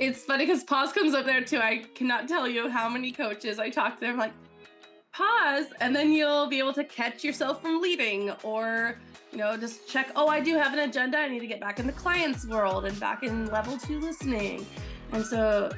It's funny because pause comes up there too. I cannot tell you how many coaches I talk to them like, pause, and then you'll be able to catch yourself from leading or, just check, oh, I do have an agenda. I need to get back in the client's world and back in level 2 listening. And so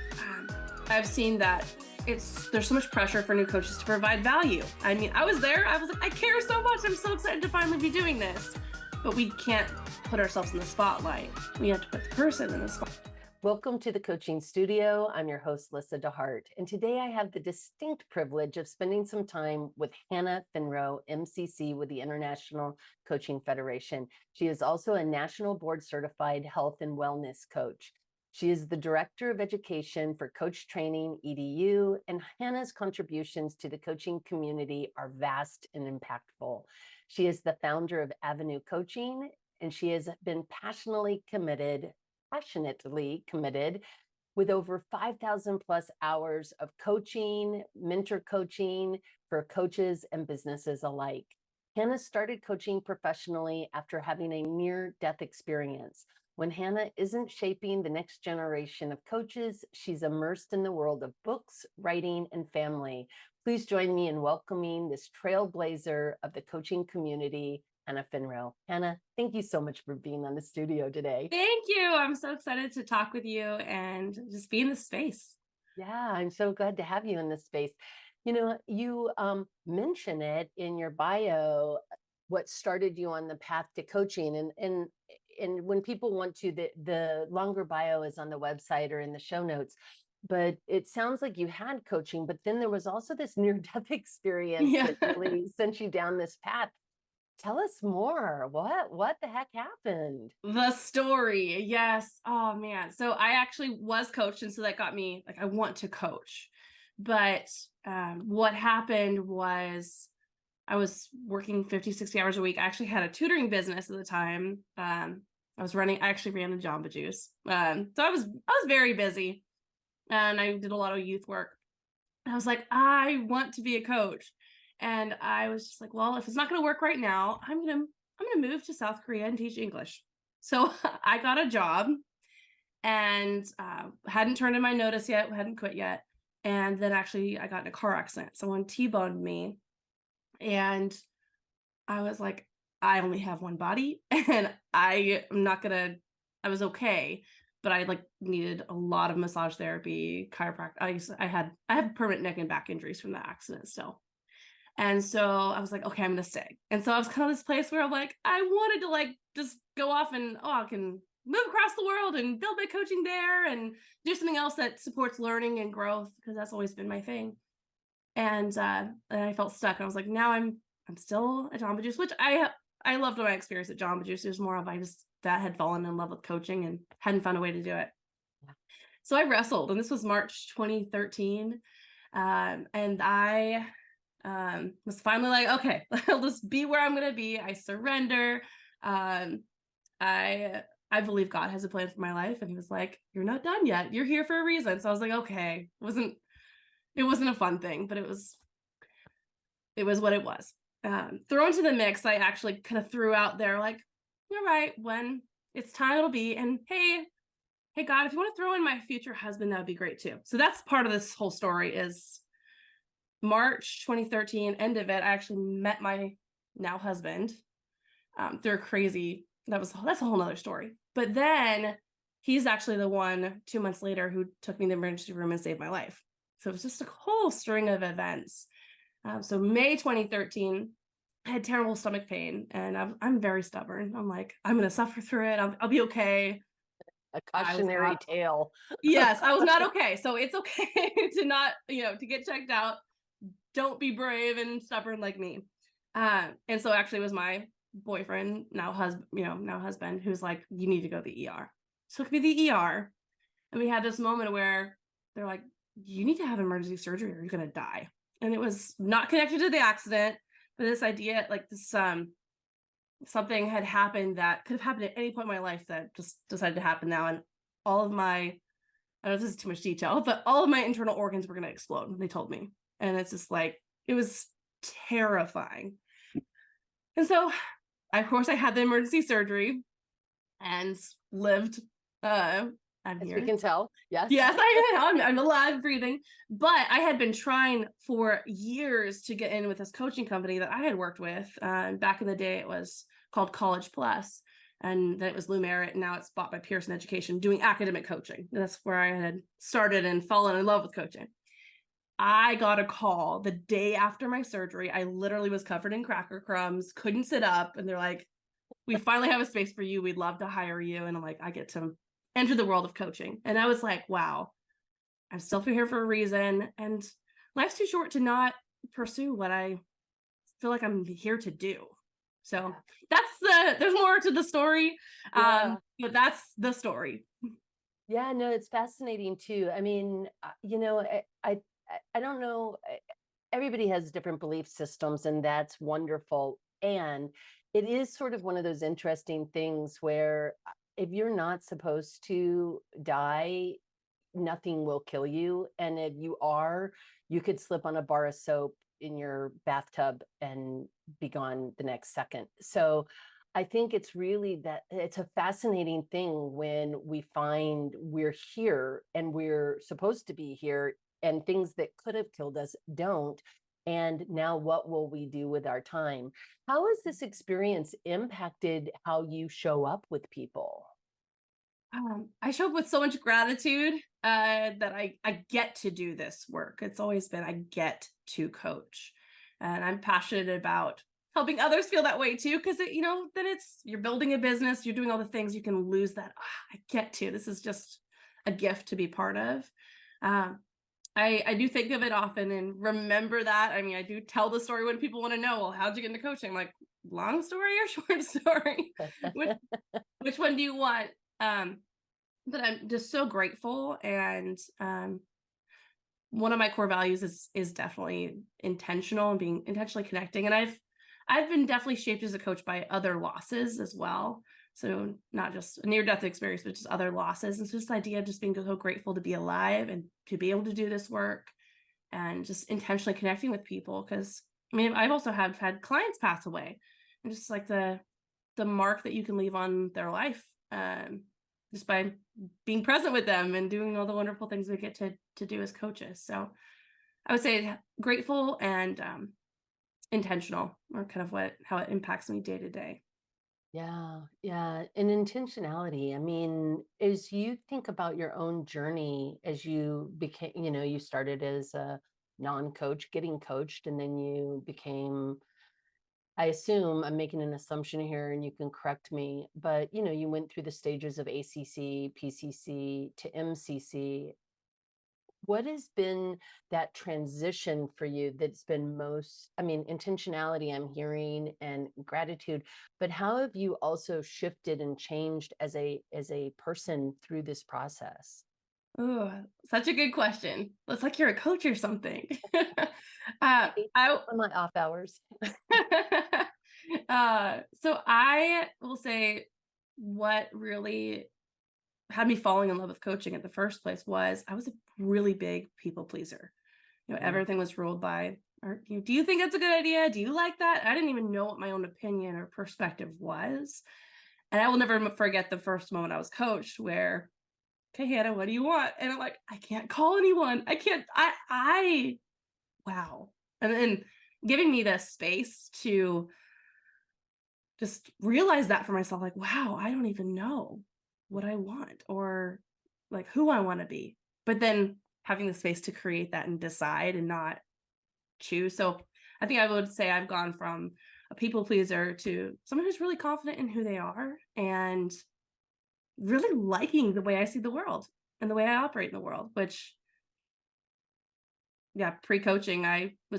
I've seen that there's so much pressure for new coaches to provide value. I mean, I was there. I was like, I care so much. I'm so excited to finally be doing this. But we can't put ourselves in the spotlight. We have to put the person in the spotlight. Welcome to the coaching studio. I'm your host, Lyssa deHart, and today I have the distinct privilege of spending some time with Hannah Finrow, MCC with the International Coaching Federation. She is also a national board certified health and wellness coach. She is the director of education for Coach Training EDU, and Hannah's contributions to the coaching community are vast and impactful. She is the founder of Avenue Coaching, and she has been passionately committed with over 5,000 plus hours of coaching, mentor coaching for coaches and businesses alike. Hannah started coaching professionally after having a near-death experience. When Hannah isn't shaping the next generation of coaches, she's immersed in the world of books, writing, and family. Please join me in welcoming this trailblazer of the coaching community, Hannah Finrow. Hannah, thank you so much for being on the studio today. Thank you. I'm so excited to talk with you and just be in this space. Yeah, I'm so glad to have you in this space. You mention it in your bio, what started you on the path to coaching. And when people want to, the longer bio is on the website or in the show notes. But it sounds like you had coaching, but then there was also this near-death experience that really sent you down this path. Tell us more. What the heck happened? The story. Yes. Oh man. So I actually was coached, and so that got me like, I want to coach. But what happened was I was working 50, 60 hours a week. I actually had a tutoring business at the time. I actually ran a Jamba Juice. So I was very busy, and I did a lot of youth work. And I was like, I want to be a coach. And I was just like, well, if it's not going to work right now, I'm going to move to South Korea and teach English. So I got a job and hadn't turned in my notice yet, hadn't quit yet. And then actually I got in a car accident. Someone T-boned me. And I was like, I only have one body and I was okay. But I needed a lot of massage therapy, chiropractic. I have permanent neck and back injuries from that accident still. And so I was like, okay, I'm going to stay. And so I was kind of this place where I'm like, I wanted to just go off and, I can move across the world and build my coaching there and do something else that supports learning and growth, because that's always been my thing. And I felt stuck. I was like, now I'm still at Jamba Juice, which I loved my experience at Jamba Juice. It was more of that had fallen in love with coaching and hadn't found a way to do it. So I wrestled, and this was March 2013. And I was finally like, okay, I'll just be where I'm going to be. I surrender. I believe God has a plan for my life. And he was like, you're not done yet. You're here for a reason. So I was like, okay, it wasn't a fun thing, but it was what it was. Thrown into the mix, I actually kind of threw out there like, all right, when it's time, it'll be. And hey, God, if you want to throw in my future husband, that would be great too. So that's part of this whole story is March 2013, end of it, I actually met my now husband through that's a whole nother story. But then he's actually the one 2 months later who took me to the emergency room and saved my life. So it was just a whole string of events. So May 2013, I had terrible stomach pain, and I'm very stubborn. I'm like, I'm going to suffer through it. I'll be okay. A cautionary tale. Yes, I was not okay. So it's okay to not, to get checked out. Don't be brave and stubborn like me. And so actually it was my boyfriend, now husband, who's like, you need to go to the ER. So took me to the ER. And we had this moment where they're like, you need to have emergency surgery or you're going to die. And it was not connected to the accident, but this idea, something had happened that could have happened at any point in my life that just decided to happen now. And all of my, I don't know if this is too much detail, but all of my internal organs were going to explode, they told me. And it's just it was terrifying. And so, of course, I had the emergency surgery and lived I'm As here. we can tell. Yes. Yes, I am. I'm alive, breathing. But I had been trying for years to get in with this coaching company that I had worked with. Back in the day, it was called College Plus, and then it was Lou Merritt, and now it's bought by Pearson Education, doing academic coaching. That's where I had started and fallen in love with coaching. I got a call the day after my surgery. I literally was covered in cracker crumbs, couldn't sit up, and they're like, "We finally have a space for you. We'd love to hire you." And I'm like, I get to enter the world of coaching. And I was like, wow, I'm still here for a reason. And life's too short to not pursue what I feel like I'm here to do. So there's more to the story. Yeah. But that's the story. Yeah, no, it's fascinating too. I mean, I don't know. Everybody has different belief systems, and that's wonderful. And it is sort of one of those interesting things where if you're not supposed to die, nothing will kill you. And if you are, you could slip on a bar of soap in your bathtub and be gone the next second. So I think it's really that it's a fascinating thing when we find we're here and we're supposed to be here, and things that could have killed us don't. And now what will we do with our time? How has this experience impacted how you show up with people? I show up with so much gratitude that I get to do this work. It's always been I get to coach, and I'm passionate about helping others feel that way too. Because then you're building a business, you're doing all the things. You can lose that. I get to. This is just a gift to be part of. Um, I do think of it often and remember that. I mean, I do tell the story when people want to know, well, how'd you get into coaching? I'm like, long story or short story? which, which one do you want? But I'm just so grateful. And one of my core values is definitely intentional and being intentionally connecting. And I've been definitely shaped as a coach by other losses as well. So not just a near-death experience, but just other losses. And so this idea of just being so grateful to be alive and to be able to do this work and just intentionally connecting with people. Because I mean, I've also had clients pass away, and just like the mark that you can leave on their life, just by being present with them and doing all the wonderful things we get to do as coaches. So I would say grateful and intentional, or kind of how it impacts me day to day. Yeah, yeah. And intentionality. I mean, as you think about your own journey, as you became, you started as a non-coach, getting coached, and then you became, I assume I'm making an assumption here and you can correct me, but you went through the stages of ACC, PCC to MCC. What has been that transition for you that's been most, I mean, intentionality I'm hearing and gratitude, but how have you also shifted and changed as a person through this process? Oh, such a good question. It's like you're a coach or something. Hey, I on my off hours. so I will say what really had me falling in love with coaching in the first place was I was a really big people pleaser. Mm, Everything was ruled by, or do you think that's a good idea? Do you like that? I didn't even know what my own opinion or perspective was. And I will never forget the first moment I was coached where, okay, Hannah, what do you want? And I'm like, I can't call anyone. I can't, wow. And then giving me this space to just realize that for myself, like, wow, I don't even know what I want or like who I want to be. But then having the space to create that and decide and not choose. So I think I would say I've gone from a people pleaser to someone who's really confident in who they are and really liking the way I see the world and the way I operate in the world, which, yeah, pre-coaching,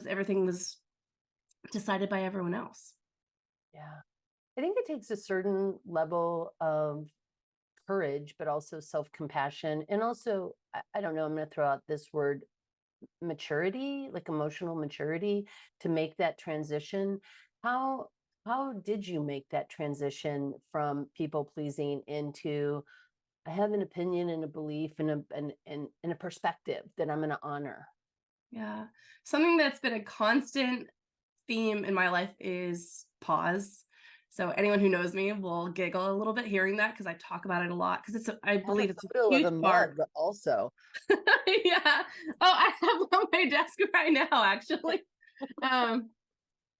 everything was decided by everyone else. yeah. I think it takes a certain level of courage, but also self-compassion. And also, I don't know, I'm going to throw out this word, maturity, like emotional maturity, to make that transition. How how did you make that transition from people pleasing into I have an opinion and a belief and a perspective that I'm going to honor? Yeah. Something that's been a constant theme in my life is pause. So anyone who knows me will giggle a little bit hearing that because I talk about it a lot because I I have a believe it's a photo of huge a part. mug also. Yeah. Oh, I have one on my desk right now, actually. Um,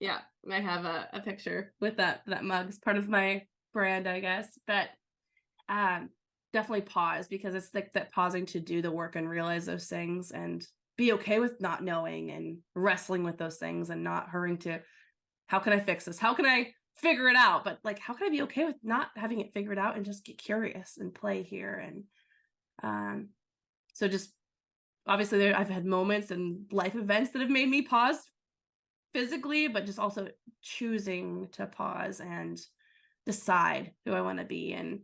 yeah, I have a picture with that mug. It's part of my brand, I guess. But um definitely pause, because it's like that pausing to do the work and realize those things and be okay with not knowing and wrestling with those things and not hurrying to, how can I fix this? How can I figure it out? But like, how can I be okay with not having it figured out and just get curious and play here? And um so just obviously I've had moments and life events that have made me pause physically, but just also choosing to pause and decide who I want to be. And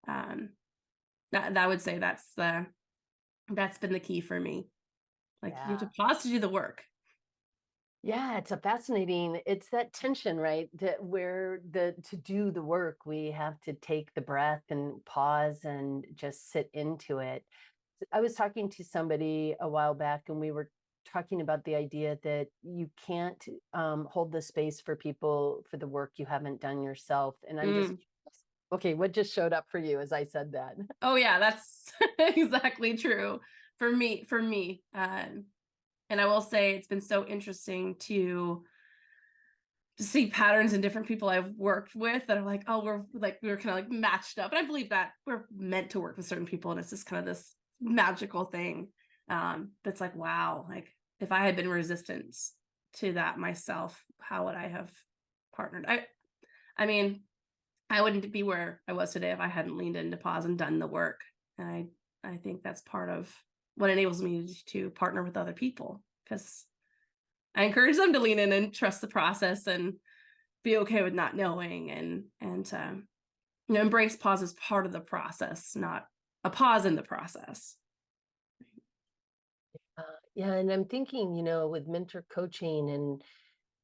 um that I would say that's been the key for me. Like, you have Yeah. to pause to do the work. Yeah, it's a fascinating, it's that tension, right? That where to do the work, we have to take the breath and pause and just sit into it. I was talking to somebody a while back and we were talking about the idea that you can't hold the space for people for the work you haven't done yourself. And I'm just Mm. okay, what just showed up for you as I said that? Oh yeah, that's exactly true for me. And I will say it's been so interesting to see patterns in different people I've worked with that are like, oh, we're kind of like matched up. And I believe that we're meant to work with certain people, and it's just kind of this magical thing. That's like, wow, like if I had been resistant to that myself, how would I have partnered? I mean, I wouldn't be where I was today if I hadn't leaned into pause and done the work. And I think that's part of what enables me to partner with other people, because I encourage them to lean in and trust the process and be okay with not knowing, and embrace pause as part of the process, not a pause in the process. Uh, yeah, and I'm thinking, with mentor coaching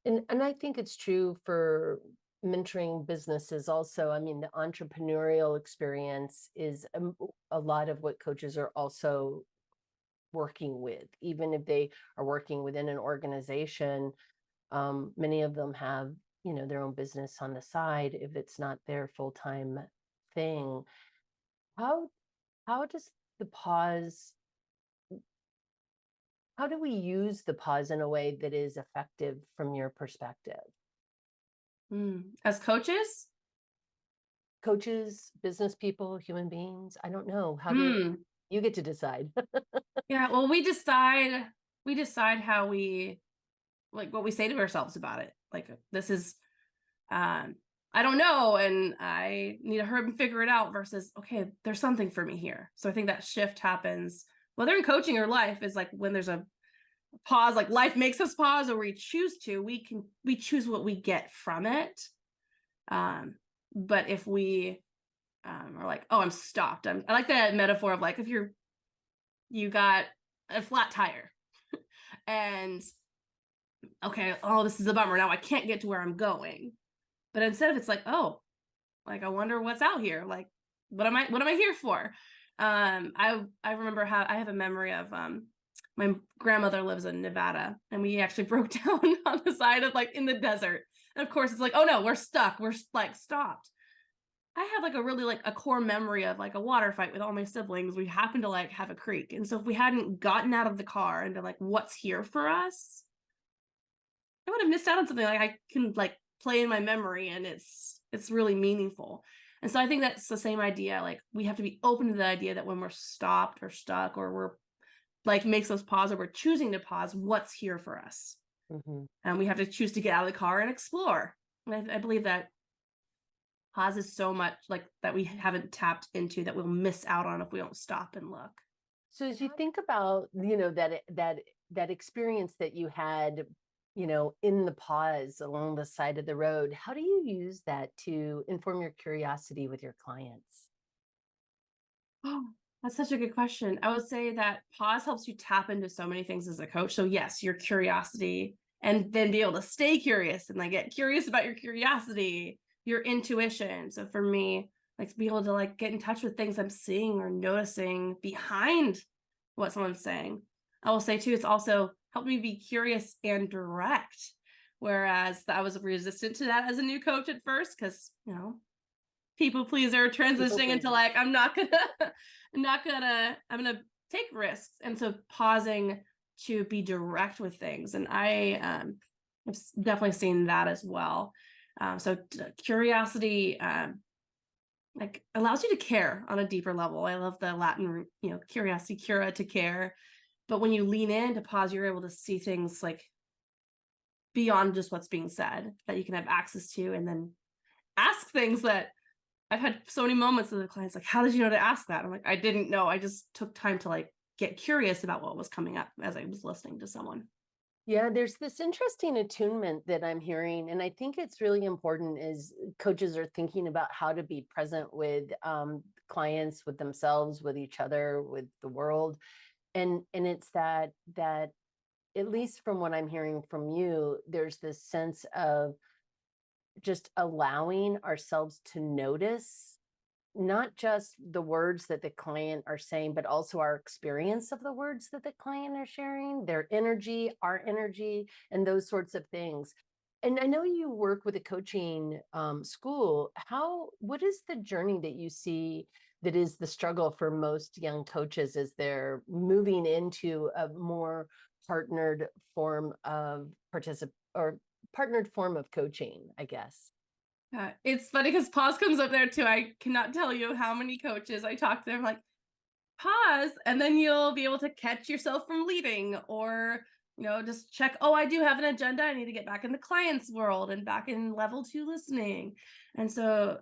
and I think it's true for mentoring businesses also. I mean, the entrepreneurial experience is a lot of what coaches are also working with, even if they are working within an organization. Many of them have, their own business on the side if it's not their full-time thing. How how does the pause, how do we use the pause in a way that is effective from your perspective? As coaches. Coaches, business people, human beings, I don't know. How do Hmm. you get to decide? Yeah, well, we decide how we, like, what we say to ourselves about it. Like, this is um I don't know, and I need to hurry and figure it out, versus, okay, there's something for me here. So I think that shift happens whether in coaching or life, is like when there's a pause, like life makes us pause, or we choose to, we choose what we get from it. But if we are like, oh, I'm stopped. I like that metaphor of like, if you got a flat tire and okay, oh, this is a bummer. Now I can't get to where I'm going. But instead of, it's like, oh, like, I wonder what's out here. Like, what am I here for? I remember how I have a memory of my grandmother lives in Nevada, and we actually broke down on the side of, like, in the desert. And of course it's like, oh no, we're stuck. We're like stopped. I have like a really, like, a core memory of like a water fight with all my siblings. We happened to like have a creek. And so if we hadn't gotten out of the car and been like, what's here for us, I would have missed out on something like I can like play in my memory, and it's really meaningful. And so I think that's the same idea. Like, we have to be open to the idea that when we're stopped or stuck, or we're like, makes us pause, or we're choosing to pause, what's here for us. Mhm. And we have to choose to get out of the car and explore. And I believe that pause is so much like that we haven't tapped into, that we'll miss out on if we don't stop and look. So as you think about, that experience that you had, in the pause along the side of the road, how do you use that to inform your curiosity with your clients? Oh, that's such a good question. I would say that pause helps you tap into so many things as a coach. So yes, your curiosity, and then be able to stay curious and like get curious about your curiosity, your intuition. So for me, like, to be able to like get in touch with things I'm seeing or noticing behind what someone's saying. I will say too, it's also helped me be curious and direct, Whereas I was resistant to that as a new coach at first, because, people pleaser People transitioning into pleasing. like, I'm gonna take risks. And so pausing to be direct with things. And have definitely seen that as well. Curiosity, like allows you to care on a deeper level. I love the Latin, curiosity, cura, to care. But when you lean in to pause, you're able to see things like beyond just what's being said that you can have access to, and then ask things that I've had so many moments with the clients, like, how did you know to ask that? I'm like, I didn't know. I just took time to like get curious about what was coming up as I was listening to someone. Yeah, there's this interesting attunement that I'm hearing, and I think it's really important as coaches are thinking about how to be present with clients, with themselves, with each other, with the world, and it's that at least from what I'm hearing from you, there's this sense of just allowing ourselves to notice not just the words that the client are saying, but also our experience of the words that the client are sharing, their energy, our energy, and those sorts of things. And I know you work with a coaching school. What is the journey that you see that is the struggle for most young coaches as they're moving into a more partnered form of or partnered form of coaching, I guess? It's funny because pause comes up there too. I cannot tell you how many coaches I talk to. They're like, pause, and then you'll be able to catch yourself from leading, or just check, oh, I do have an agenda, I need to get back in the client's world and back in level 2 listening. And so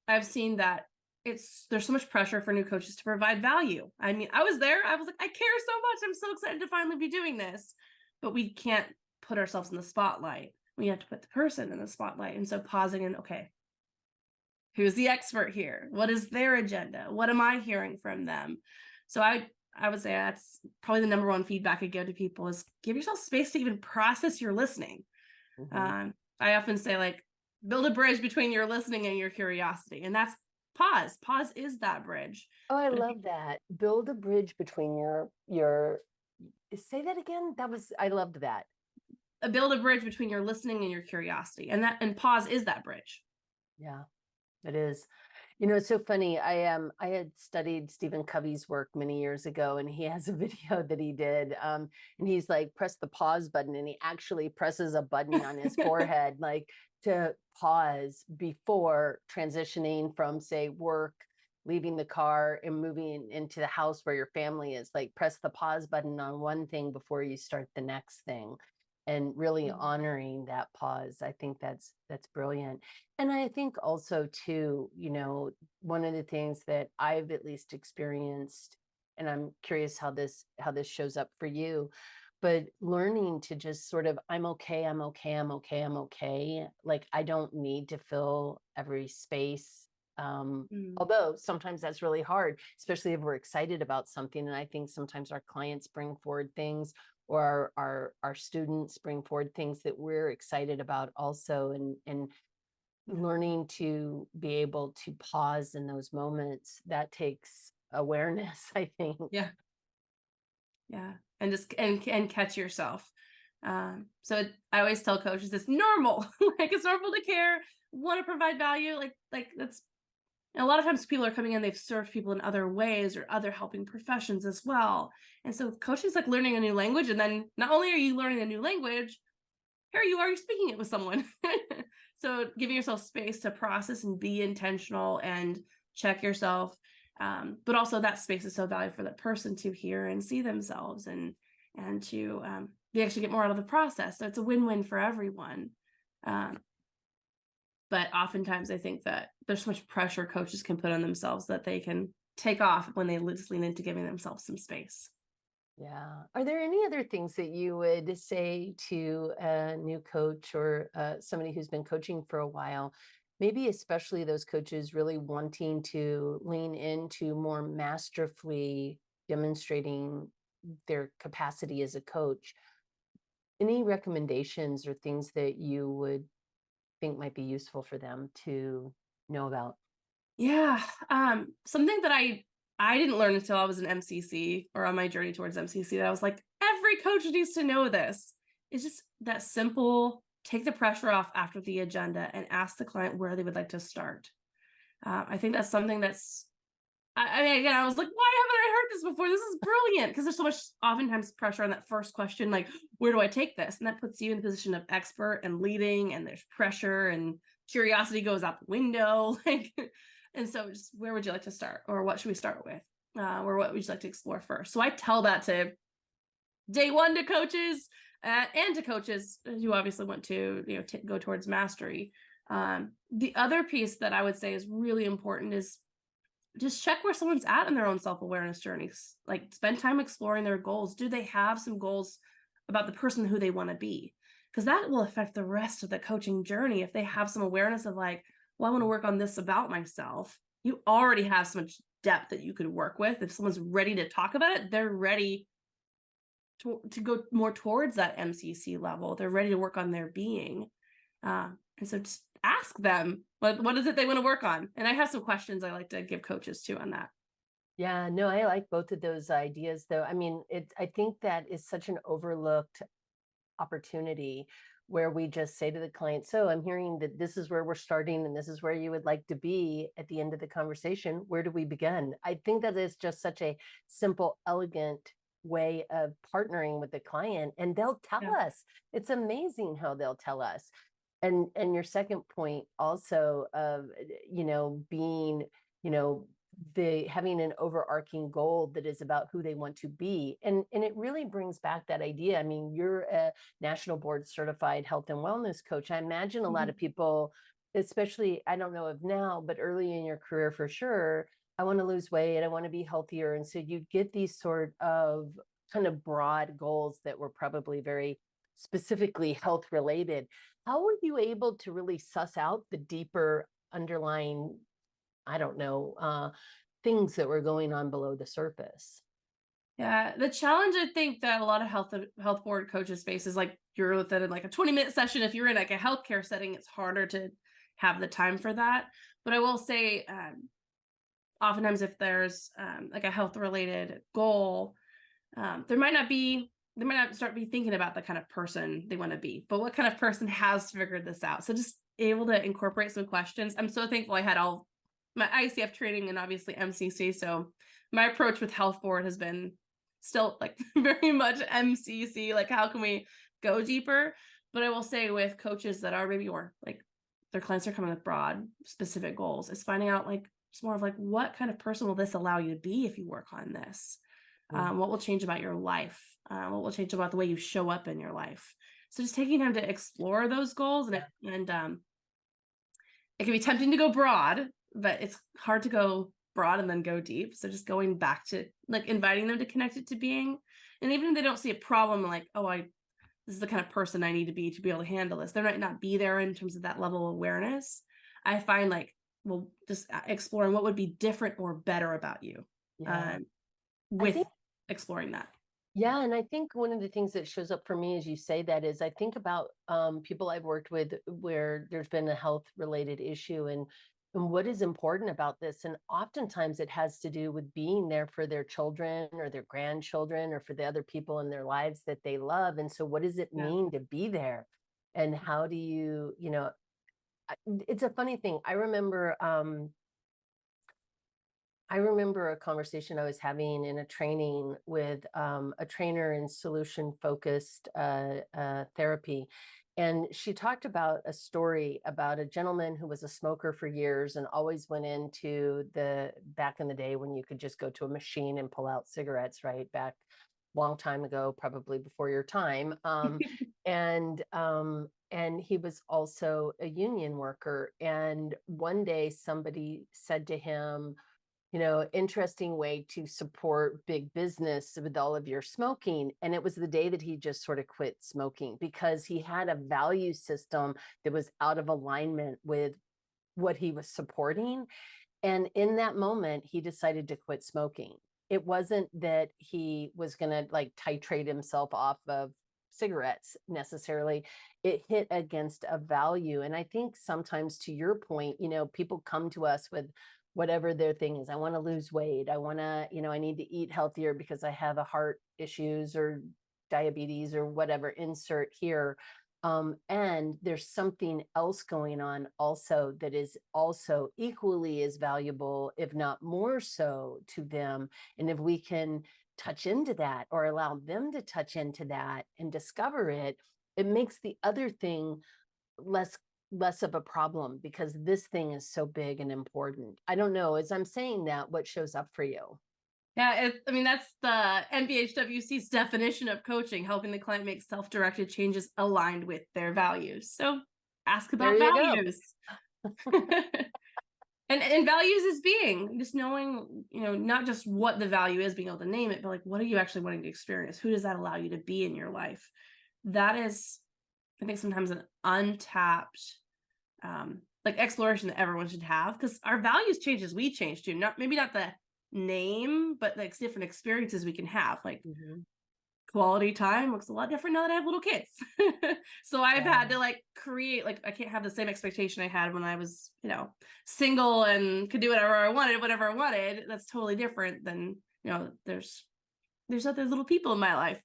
I've seen that there's so much pressure for new coaches to provide value. I mean, I was there, I was like, I care so much, I'm so excited to finally be doing this, but we can't put ourselves in the spotlight. We have to put the person in the spotlight. And so pausing and, okay, who's the expert here? What is their agenda? What am I hearing from them? So I would say that's probably the number one feedback I give to people is give yourself space to even process your listening. Mhm. I often say, like, build a bridge between your listening and your curiosity. And that's pause. Pause is that bridge. Oh, I But if you love that. Build a bridge between your say that again. I loved that. build a bridge between your listening and your curiosity. And pause is that bridge. Yeah, it is. It's so funny. I had studied Stephen Covey's work many years ago, and he has a video that he did. And he's like, press the pause button, and he actually presses a button on his forehead, like to pause before transitioning from, say, work, leaving the car and moving into the house where your family is. Like, press the pause button on one thing before you start the next thing, and really honoring that pause. I think that's brilliant. And I think also too, one of the things that I've at least experienced, and I'm curious how this shows up for you, but learning to just sort of, I'm okay, I'm okay, I'm okay, I'm okay. Like, I don't need to fill every space. Mm. Although sometimes that's really hard, especially if we're excited about something. And I think sometimes our clients bring forward things, or our students bring forward things that we're excited about also, and Yeah. learning to be able to pause in those moments, that takes awareness, I think. Yeah. Yeah. And just and catch yourself. I always tell coaches it's normal. Like, it's normal to care, want to provide value. Like that's and a lot of times people are coming in, they've served people in other ways or other helping professions as well. And so coaching is like learning a new language. And then not only are you learning a new language, here you are, you're speaking it with someone. So giving yourself space to process and be intentional and check yourself. But also that space is so valuable for that person to hear and see themselves, and to they actually get more out of the process. So it's a win-win for everyone. Um, but oftentimes I think that there's so much pressure coaches can put on themselves that they can take off when they just lean into giving themselves some space. Yeah. Are there any other things that you would say to a new coach, or somebody who's been coaching for a while, maybe especially those coaches really wanting to lean into more masterfully demonstrating their capacity as a coach? Any recommendations or things that you would think might be useful for them to know about? Yeah. Something that I didn't learn until I was an MCC, or on my journey towards MCC, that I was like, every coach needs to know this. is just that simple, take the pressure off after the agenda and ask the client where they would like to start. I think that's something that's, I mean, again, I was like, why haven't I heard this before? This is brilliant. Because there's so much oftentimes pressure on that first question, like, where do I take this? And that puts you in the position of expert and leading, and there's pressure and curiosity goes out the window. Like, and so just where would you like to start? Or what should we start with? Or what would you like to explore first? So I tell that to day one to coaches and to coaches who obviously want to, go towards mastery. The other piece that I would say is really important is just check where someone's at in their own self-awareness journeys. Like, spend time exploring their goals. Do they have some goals about the person who they want to be? Because that will affect the rest of the coaching journey. If they have some awareness of like, well, I want to work on this about myself, you already have so much depth that you could work with. If someone's ready to talk about it, they're ready to go more towards that MCC level. They're ready to work on their being. And so just ask them, what is it they want to work on? And I have some questions I like to give coaches too on that. Yeah, no, I like both of those ideas though. I mean, I think that is such an overlooked opportunity where we just say to the client, so I'm hearing that this is where we're starting and this is where you would like to be at the end of the conversation. Where do we begin? I think that is just such a simple, elegant way of partnering with the client, and they'll tell us. It's amazing how they'll tell us. And your second point also of, being, the having an overarching goal that is about who they want to be. And it really brings back that idea. I mean, you're a national board certified health and wellness coach. I imagine a lot of people, especially, I don't know if now, but early in your career for sure, I want to lose weight, I want to be healthier. And so you get these sort of kind of broad goals that were probably very specifically health related. How were you able to really suss out the deeper underlying, I don't know, things that were going on below the surface? Yeah, the challenge I think that a lot of health board coaches face is like, you're within like a 20-minute session. If you're in like a healthcare setting, it's harder to have the time for that. But I will say, oftentimes if there's like a health related goal, they might not start be thinking about the kind of person they want to be, but what kind of person has figured this out. So just able to incorporate some questions. I'm so thankful I had all my ICF training and obviously MCC. So my approach with health board has been still like very much MCC, like how can we go deeper? But I will say with coaches that are maybe more like their clients are coming with broad specific goals, is finding out like it's more of like, what kind of person will this allow you to be if you work on this? What will change about your life? What will change about the way you show up in your life? So just taking time to explore those goals, and it can be tempting to go broad, but it's hard to go broad and then go deep. So just going back to like inviting them to connect it to being, and even if they don't see a problem, like, oh, this is the kind of person I need to be able to handle this. They might not be there in terms of that level of awareness. I find like, well, just exploring what would be different or better about you, with exploring that. Yeah, and I think one of the things that shows up for me as you say that is I think about people I've worked with where there's been a health related issue, and what is important about this. And oftentimes it has to do with being there for their children or their grandchildren or for the other people in their lives that they love. And so what does it mean to be there? And how do you, it's a funny thing. I remember a conversation I was having in a training with a trainer in solution focused therapy. And she talked about a story about a gentleman who was a smoker for years and always went into back in the day when you could just go to a machine and pull out cigarettes, right? Back long time ago, probably before your time. And he was also a union worker. And one day somebody said to him, interesting way to support big business with all of your smoking. And it was the day that he just sort of quit smoking because he had a value system that was out of alignment with what he was supporting. And in that moment, he decided to quit smoking. It wasn't that he was going to like titrate himself off of cigarettes necessarily. It hit against a value. And I think sometimes, to your point, people come to us with whatever their thing is. I want to lose weight. I want to, I need to eat healthier because I have a heart issues or diabetes or whatever, insert here. And there's something else going on also that is also equally as valuable, if not more so, to them. And if we can touch into that or allow them to touch into that and discover it, it makes the other thing less of a problem, because this thing is so big and important. I don't know, as I'm saying that, what shows up for you? Yeah, I mean, that's the NBHWC's definition of coaching, helping the client make self-directed changes aligned with their values. So ask There about you go. values. And values is being, just knowing, not just what the value is, being able to name it, but like, what are you actually wanting to experience? Who does that allow you to be in your life? That is, I think, sometimes an untapped like exploration that everyone should have, because our values change as we change too. Maybe not the name, but like different experiences we can have. Like quality time looks a lot different now that I have little kids. So I've had to like create, like, I can't have the same expectation I had when I was, single and could do whatever I wanted, whatever I wanted. That's totally different than, there's other little people in my life.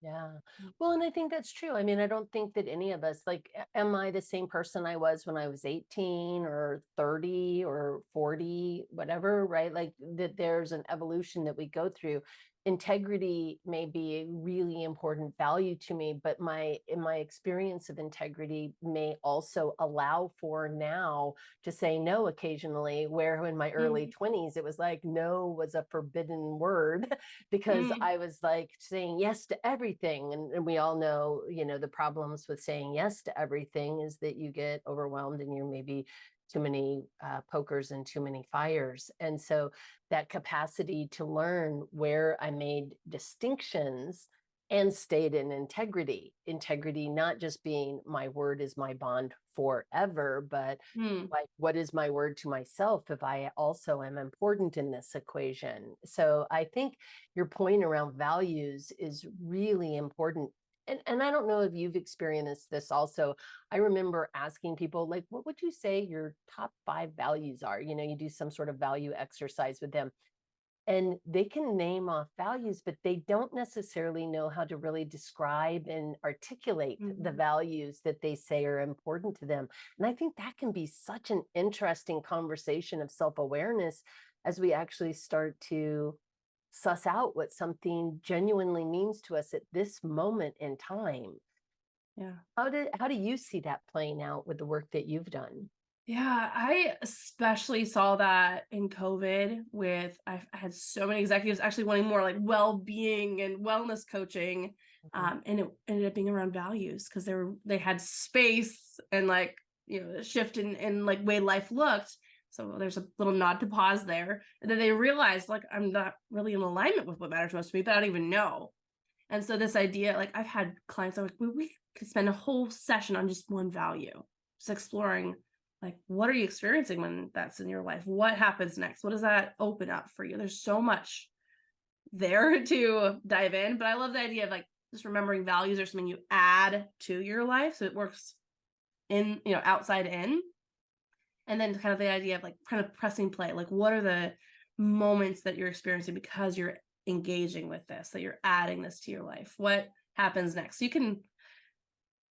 Yeah. Well, and I think that's true. I mean, I don't think that any of us, like, am I the same person I was when I was 18 or 30 or 40, whatever, right? Like that there's an evolution that we go through. Integrity may be a really important value to me, but in my experience of integrity may also allow for now to say no occasionally, where in my early 20s, it was like no was a forbidden word because I was like saying yes to everything. And we all know, the problems with saying yes to everything is that you get overwhelmed and you maybe too many pokers and too many fires. And so that capacity to learn where I made distinctions and stayed in integrity, not just being my word is my bond forever, but like, what is my word to myself if I also am important in this equation? So I think your point around values is really important. And I don't know if you've experienced this also. I remember asking people, like, what would you say your top 5 values are? You do some sort of value exercise with them. And they can name off values, but they don't necessarily know how to really describe and articulate the values that they say are important to them. And I think that can be such an interesting conversation of self-awareness as we actually start to suss out what something genuinely means to us at this moment in time. Yeah. How do you see that playing out with the work that you've done? Yeah, I especially saw that in COVID I had so many executives actually wanting more like well-being and wellness coaching. And it ended up being around values, because they had space and like, a shift in like way life looked. So there's a little nod to pause there. And then they realized, like, I'm not really in alignment with what matters most to me, but I don't even know. And so this idea, like, I've had clients that are like, we could spend a whole session on just one value, just exploring, like, what are you experiencing when that's in your life? What happens next? What does that open up for you? There's so much there to dive in, but I love the idea of like just remembering values are something you add to your life. So it works in, outside in. And then kind of the idea of like kind of pressing play, like, what are the moments that you're experiencing because you're engaging with this, that you're adding this to your life? What happens next? So you can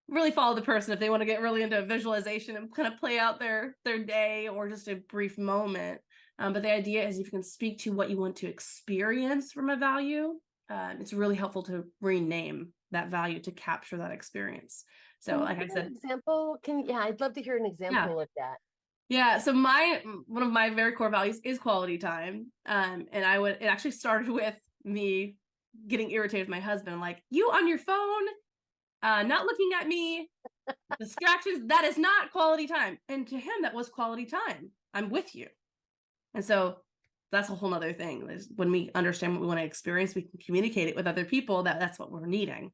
really follow the person if they want to get really into visualization and kind of play out their day or just a brief moment. But the idea is, if you can speak to what you want to experience from a value, it's really helpful to rename that value to capture that experience. So Can you like I give an said, example? I'd love to hear an yeah. example of that. Yeah, so one of my very core values is quality time. And it actually started with me getting irritated with my husband, like, you on your phone, not looking at me, distractions, that is not quality time. And to him, that was quality time. I'm with you. And so that's a whole nother thing. When we understand what we want to experience, we can communicate it with other people, that's what we're needing.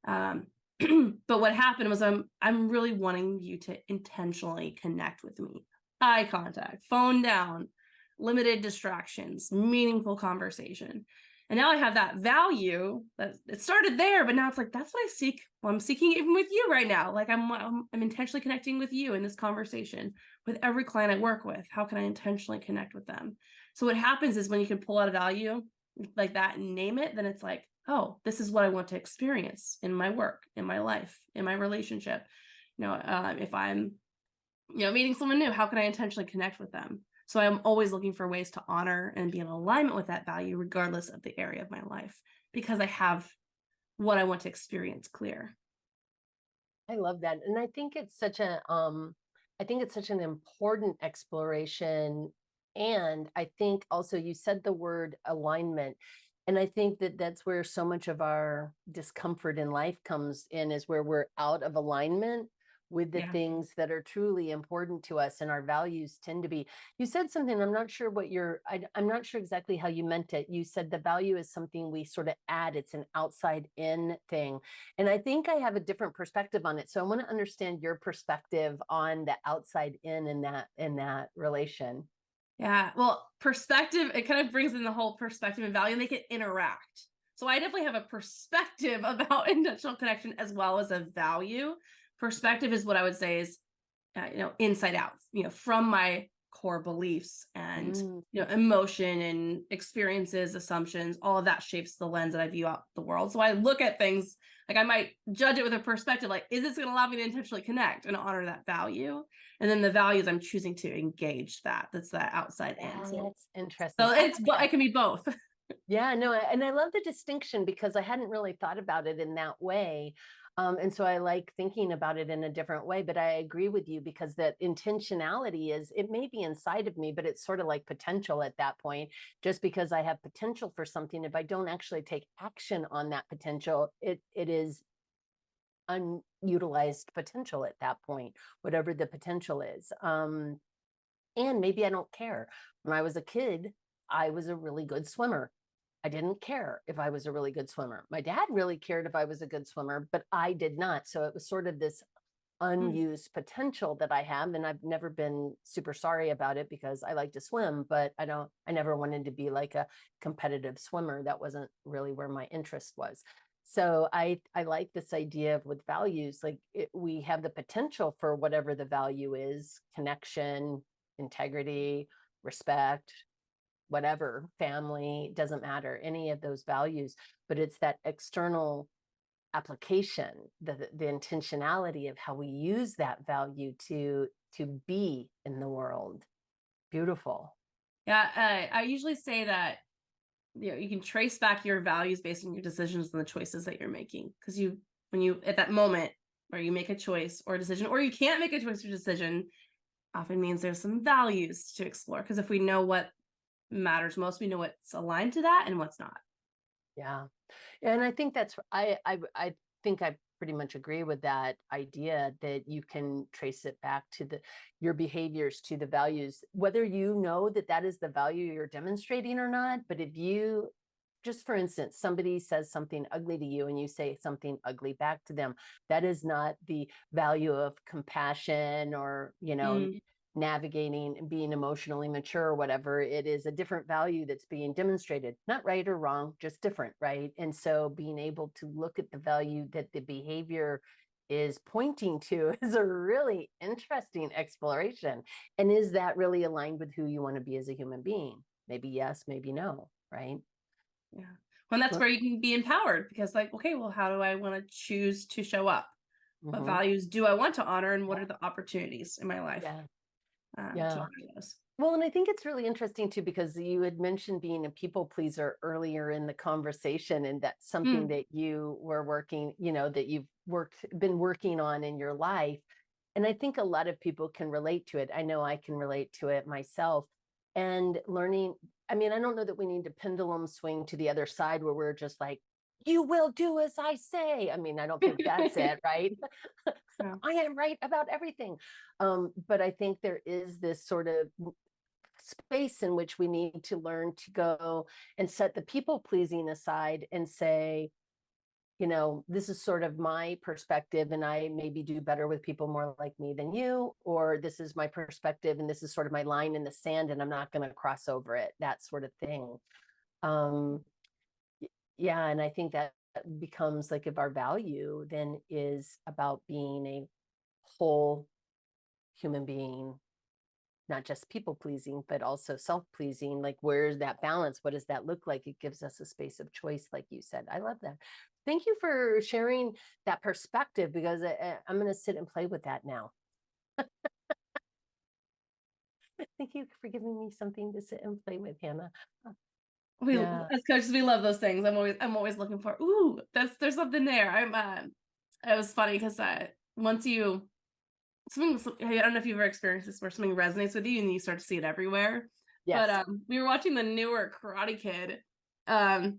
But what happened was, I'm really wanting you to intentionally connect with me. Eye contact, phone down, limited distractions, meaningful conversation. And now I have that value that it started there, but now it's like, that's what I seek. Well, I'm seeking it even with you right now. Like, I'm intentionally connecting with you in this conversation with every client I work with. How can I intentionally connect with them? So what happens is, when you can pull out a value, like that and name it, then it's like, oh, this is what I want to experience in my work, in my life, in my relationship. If I'm, meeting someone new, how can I intentionally connect with them? So I'm always looking for ways to honor and be in alignment with that value, regardless of the area of my life, because I have what I want to experience clear. I love that. And I think it's such an important exploration. And I think also you said the word alignment. And I think that that's where so much of our discomfort in life comes in, is where we're out of alignment with the Yeah. things that are truly important to us, and our values tend to be. You said something, I'm not sure what I'm not sure exactly how you meant it. You said the value is something we sort of add, it's an outside in thing. And I think I have a different perspective on it. So I want to understand your perspective on the outside in that relation. Yeah. Well, perspective, it kind of brings in the whole perspective and value, and they can interact. So I definitely have a perspective about intentional connection as well as a value. Perspective is what I would say is, inside out, from my core beliefs and, Mm, emotion and experiences, assumptions, all of that shapes the lens that I view out the world. So I look at things like I might judge it with a perspective, like, is this going to allow me to intentionally connect and honor that value? And then the values I'm choosing to engage that's that outside in. So, that's interesting. so I it's, like it that. can be both. Yeah, no, and I love the distinction because I hadn't really thought about it in that way. And so I like thinking about it in a different way, but I agree with you because that intentionality is, it may be inside of me, but it's sort of like potential at that point. Just because I have potential for something, if I don't actually take action on that potential, it is unutilized potential at that point, whatever the potential is. And maybe I don't care. When I was a kid, I was a really good swimmer. I didn't care if I was a really good swimmer. My dad really cared if I was a good swimmer, but I did not. So it was sort of this Mm. unused potential that I have. And I've never been super sorry about it because I like to swim, but I never wanted to be like a competitive swimmer. That wasn't really where my interest was. So I like this idea of with values, like we have the potential for whatever the value is: connection, integrity, respect, whatever, family, doesn't matter, any of those values. But it's that external application, the intentionality of how we use that value to be in the world. Beautiful. Yeah. I usually say that, you can trace back your values based on your decisions and the choices that you're making. Because when you, at that moment where you make a choice or a decision, or you can't make a choice or decision, often means there's some values to explore. Because if we know what matters most, we know what's aligned to that and what's not. Yeah. And I think I think I pretty much agree with that idea that you can trace it back to your behaviors, to the values, whether you know that that is the value you're demonstrating or not. But if you, just for instance, somebody says something ugly to you and you say something ugly back to them, that is not the value of compassion or, Mm. navigating and being emotionally mature or whatever. It is a different value that's being demonstrated, not right or wrong, just different, right? And so being able to look at the value that the behavior is pointing to is a really interesting exploration. And is that really aligned with who you want to be as a human being? Maybe yes, maybe no, right? Yeah. Well, that's Well, where you can be empowered, because, like, okay, well, how do I want to choose to show up? What mhm. values do I want to honor? And what Yeah, are the opportunities in my life yeah, to yeah. honor those? Well, and I think it's really interesting too, because you had mentioned being a people pleaser earlier in the conversation, and that's something Mm. that you were working, that you've been working on in your life. And I think a lot of people can relate to it. I know I can relate to it myself. And learning, I mean, I don't know that we need to pendulum swing to the other side where we're just like, you will do as I say. I mean, I don't think that's it, right? Yeah. I am right about everything. But I think there is this sort of space in which we need to learn to go and set the people pleasing aside and say, this is sort of my perspective, and I maybe do better with people more like me than you, or this is my perspective, and this is sort of my line in the sand, and I'm not going to cross over it, that sort of thing. Um, yeah, and I think that becomes like, if our value then is about being a whole human being, not just people pleasing, but also self pleasing. Like, where's that balance? What does that look like? It gives us a space of choice, like you said. I love that. Thank you for sharing that perspective, because I'm going to sit and play with that now. Thank you for giving me something to sit and play with, Hannah. Yeah. As coaches, we love those things. I'm always looking for, ooh, there's something there. It was funny because once you, I don't know if you've ever experienced this where something resonates with you and you start to see it everywhere. Yes. But we were watching the newer Karate Kid, and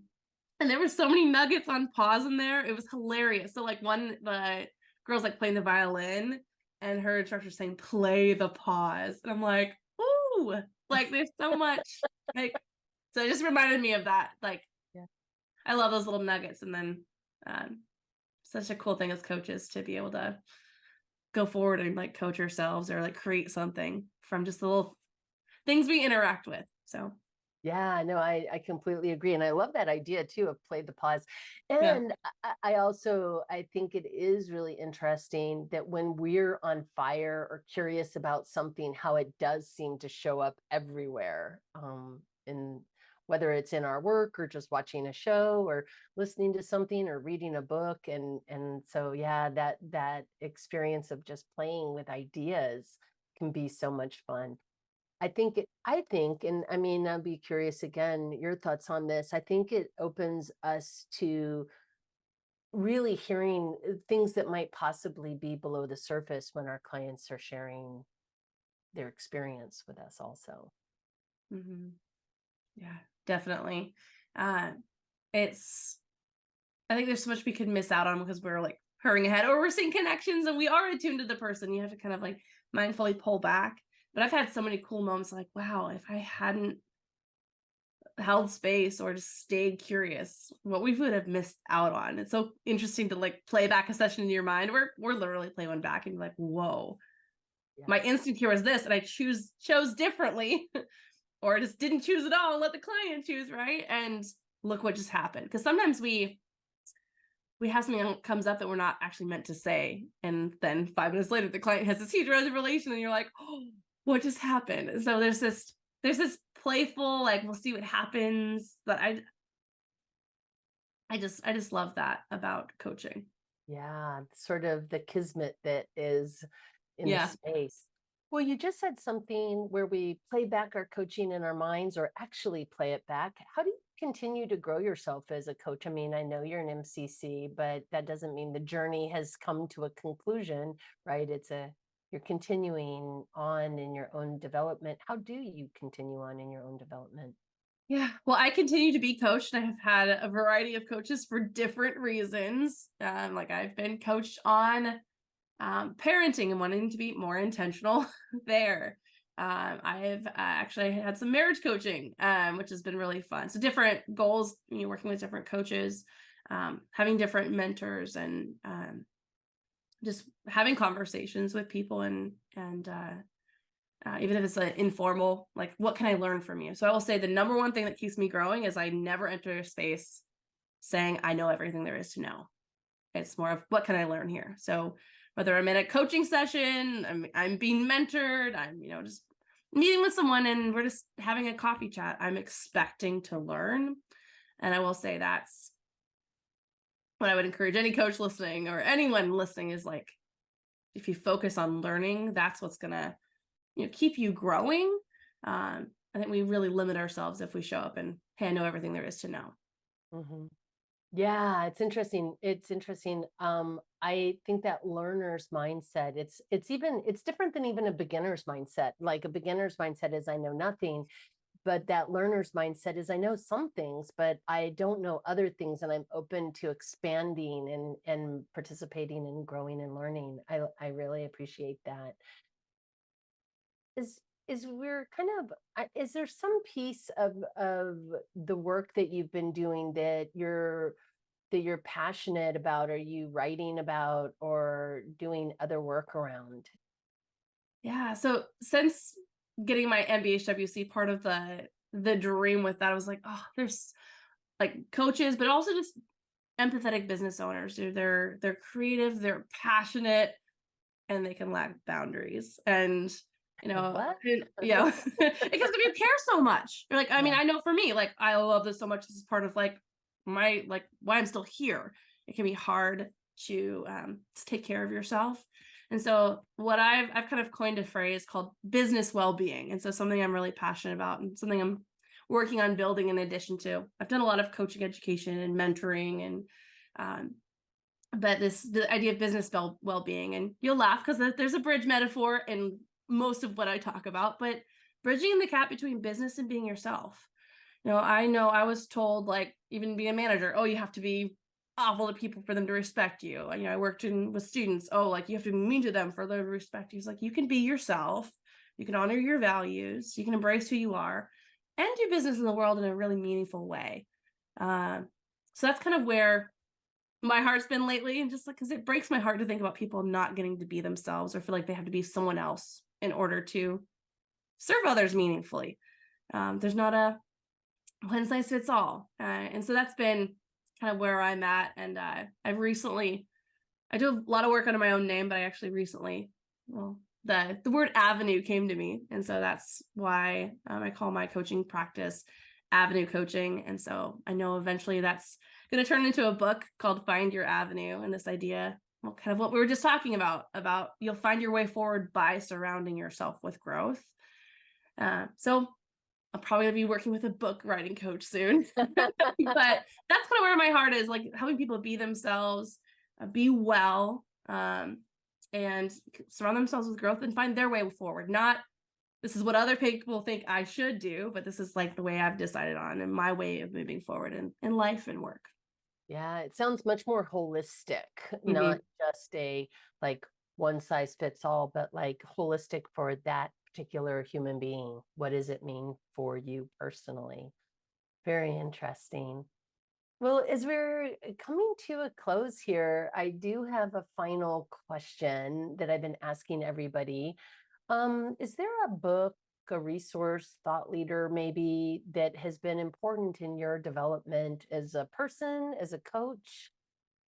there were so many nuggets on pause in there. It was hilarious. So like the girl's like playing the violin, and her instructor's saying, "Play the pause," and I'm like, ooh, like there's so much like. So it just reminded me of that. Like, Yeah. I love those little nuggets, and then such a cool thing as coaches to be able to go forward and like coach ourselves or like create something from just the little things we interact with. So Yeah, no, I completely agree. And I love that idea too of play the pause. yeah. And I also, I think it is really interesting that when we're on fire or curious about something, how it does seem to show up everywhere. In whether it's in our work or just watching a show or listening to something or reading a book. And so yeah, that experience of just playing with ideas can be so much fun. I think, and I mean, I'll be curious again, your thoughts on this. I think it opens us to really hearing things that might possibly be below the surface when our clients are sharing their experience with us also. Mm-hmm. Yeah, definitely. Uh, it's, I think there's so much we could miss out on because we're like hurrying ahead or we're seeing connections and we are attuned to the person. You have to kind of like mindfully pull back. But I've had so many cool moments like, wow, if I hadn't held space or just stayed curious, what we would have missed out on. It's so interesting to like play back a session in your mind. We're literally playing one back and you're like, whoa, Yeah. my instinct here was this, and I chose differently, or I just didn't choose at all and let the client choose, right? And look what just happened. Because sometimes we have something that comes up that we're not actually meant to say, and then 5 minutes later the client has this huge revelation and you're like, oh, what just happened? So there's this playful, like, we'll see what happens, that I just love that about coaching. Yeah, sort of the kismet that is in the Yeah. space. Well, you just said something where we play back our coaching in our minds or actually play it back. How do you continue to grow yourself as a coach? I mean, I know you're an MCC, but that doesn't mean the journey has come to a conclusion, right? You're continuing on in your own development. How do you continue on in your own development? Yeah. Well, I continue to be coached. I have had a variety of coaches for different reasons. Like I've been coached on parenting and wanting to be more intentional there. I've actually had some marriage coaching, which has been really fun. So different goals, working with different coaches, having different mentors, and just having conversations with people, and even if it's informal, like, what can I learn from you? So I will say the number one thing that keeps me growing is I never enter a space saying I know everything there is to know. It's more of, what can I learn here? So whether I'm in a coaching session, I'm being mentored, I'm just meeting with someone and we're just having a coffee chat, I'm expecting to learn. And I will say that's what I would encourage any coach listening or anyone listening is like, if you focus on learning, that's what's gonna keep you growing. I think we really limit ourselves if we show up and, hey, I know everything there is to know. Mhm. Yeah, it's interesting. It's interesting. I think that learner's mindset, it's different than even a beginner's mindset. Like a beginner's mindset is I know nothing, but that learner's mindset is I know some things, but I don't know other things, and I'm open to expanding and participating and growing and learning. I really appreciate that. Is we're kind of is there some piece of the work that you've been doing that you're passionate about? Are you writing about or doing other work around? Yeah. So since getting my MBHWC, part of the dream with that, I was like, oh, there's like coaches, but also just empathetic business owners. They're creative, they're passionate, and they can lack boundaries. And What? because if you care so much, you're like, I mean, Yeah. I know for me, like, I love this so much. This is part of like my, like why I'm still here. It can be hard to take care of yourself. And so what I've kind of coined a phrase called business well-being. And so something I'm really passionate about and something I'm working on building in addition to. I've done a lot of coaching education and mentoring and but the idea of business well-being, and you'll laugh because there's a bridge metaphor in most of what I talk about, but bridging the gap between business and being yourself. I know I was told, like, even being a manager, oh, you have to be awful to people for them to respect you. I worked with students, oh, like, you have to be mean to them for them to respect you. It's like, you can be yourself, you can honor your values, you can embrace who you are, and do business in the world in a really meaningful way. So that's kind of where my heart's been lately, and just like, because it breaks my heart to think about people not getting to be themselves or feel like they have to be someone else in order to serve others meaningfully. There's not a one size fits all. And so that's been kind of where I'm at. And I do a lot of work under my own name, but I actually recently, well, the word avenue came to me. And so that's why I call my coaching practice Avenue Coaching. And so I know eventually that's going to turn into a book called Find Your Avenue. And this idea, well, kind of what we were just talking about you'll find your way forward by surrounding yourself with growth. So I'll probably be working with a book writing coach soon, but that's kind of where my heart is, like helping people be themselves, be well, and surround themselves with growth and find their way forward. Not this is what other people think I should do, but this is like the way I've decided on and my way of moving forward in life and work. Yeah, it sounds much more holistic, not Mhm. just a like one size fits all, but like holistic for that particular human being. What does it mean for you personally? Very interesting. Well, as we're coming to a close here, I do have a final question that I've been asking everybody. Is there a book, a resource, thought leader maybe that has been important in your development as a person, as a coach,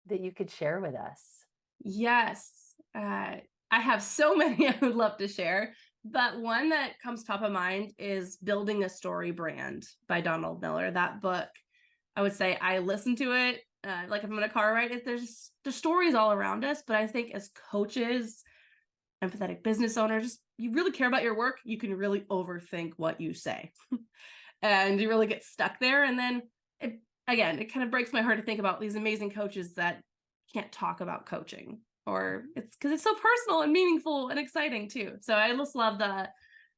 that you could share with us? Yes, I have so many I would love to share, but one that comes top of mind is Building a Story Brand by Donald Miller. That book, I would say I listen to it, like if I'm in a car ride, there's the stories all around us, but I think as coaches, empathetic business owners, you really care about your work, you can really overthink what you say. And you really get stuck there. And then it kind of breaks my heart to think about these amazing coaches that can't talk about coaching, or it's because it's so personal and meaningful and exciting too. So I just love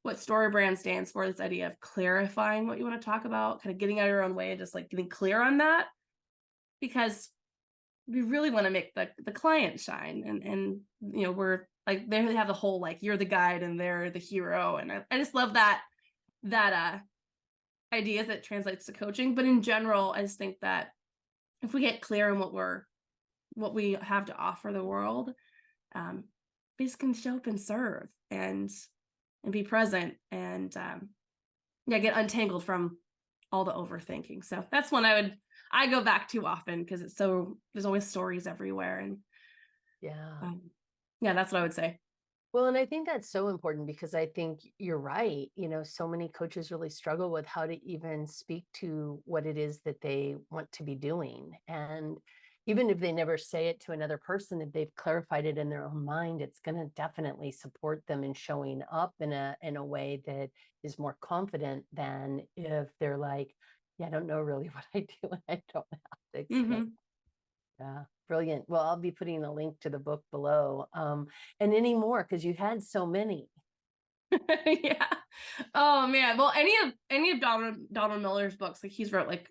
what story brand stands for, this idea of clarifying what you want to talk about, kind of getting out of your own way and just like getting clear on that, because we really want to make the client shine. And we're like, they have the whole, like, you're the guide and they're the hero. And I just love that ideas that translates to coaching. But in general, I just think that if we get clear on what we have to offer the world, we just can show up and serve and be present and get untangled from all the overthinking. So that's one I go back to often because there's always stories everywhere. And Yeah. that's what I would say. Well, and I think that's so important because I think you're right. So many coaches really struggle with how to even speak to what it is that they want to be doing. And even if they never say it to another person, if they've clarified it in their own mind, it's going to definitely support them in showing up in a way that is more confident than if they're like, yeah, I don't know really what I do and I don't know how to explain. Mm-hmm. Yeah, brilliant. Well, I'll be putting a link to the book below. And any more because you had so many. Yeah. Oh man. Well, any of Donald Miller's books, like he's wrote like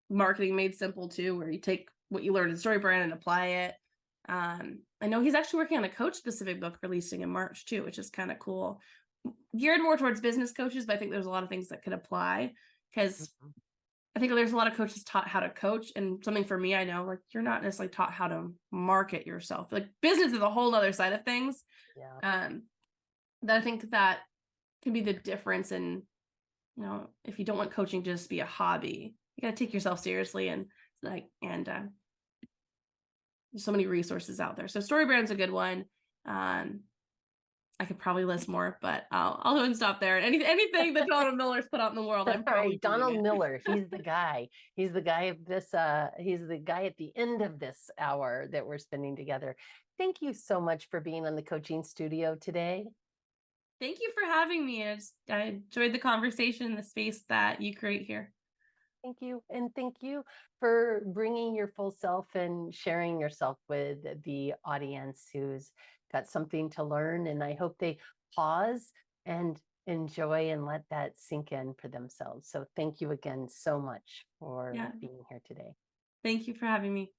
Marketing Made Simple too, where you take what you learned in Story Brand and apply it. I know he's actually working on a coach specific book releasing in March too, which is kind of cool. Geared more towards business coaches, but I think there's a lot of things that could apply because Mhm. I think there's a lot of coaches taught how to coach, and something for me, I know, like, you're not necessarily taught how to market yourself. Like, business is a whole other side of things. Yeah. That I think that can be the difference in, if you don't want coaching to just be a hobby, you got to take yourself seriously, and there's so many resources out there. So Story Brand's a good one. I could probably list more, but I'll go and stop there. Anything that Donald Miller's put out in the world, I'm All probably right, doing Donald it. Miller, he's the guy. He's the guy of this, he's the guy at the end of this hour that we're spending together. Thank you so much for being on the coaching studio today. Thank you for having me. I enjoyed the conversation, the space that you create here. Thank you. And thank you for bringing your full self and sharing yourself with the audience who's got something to learn. And I hope they pause and enjoy and let that sink in for themselves. So thank you again so much for Yeah. being here today. Thank you for having me.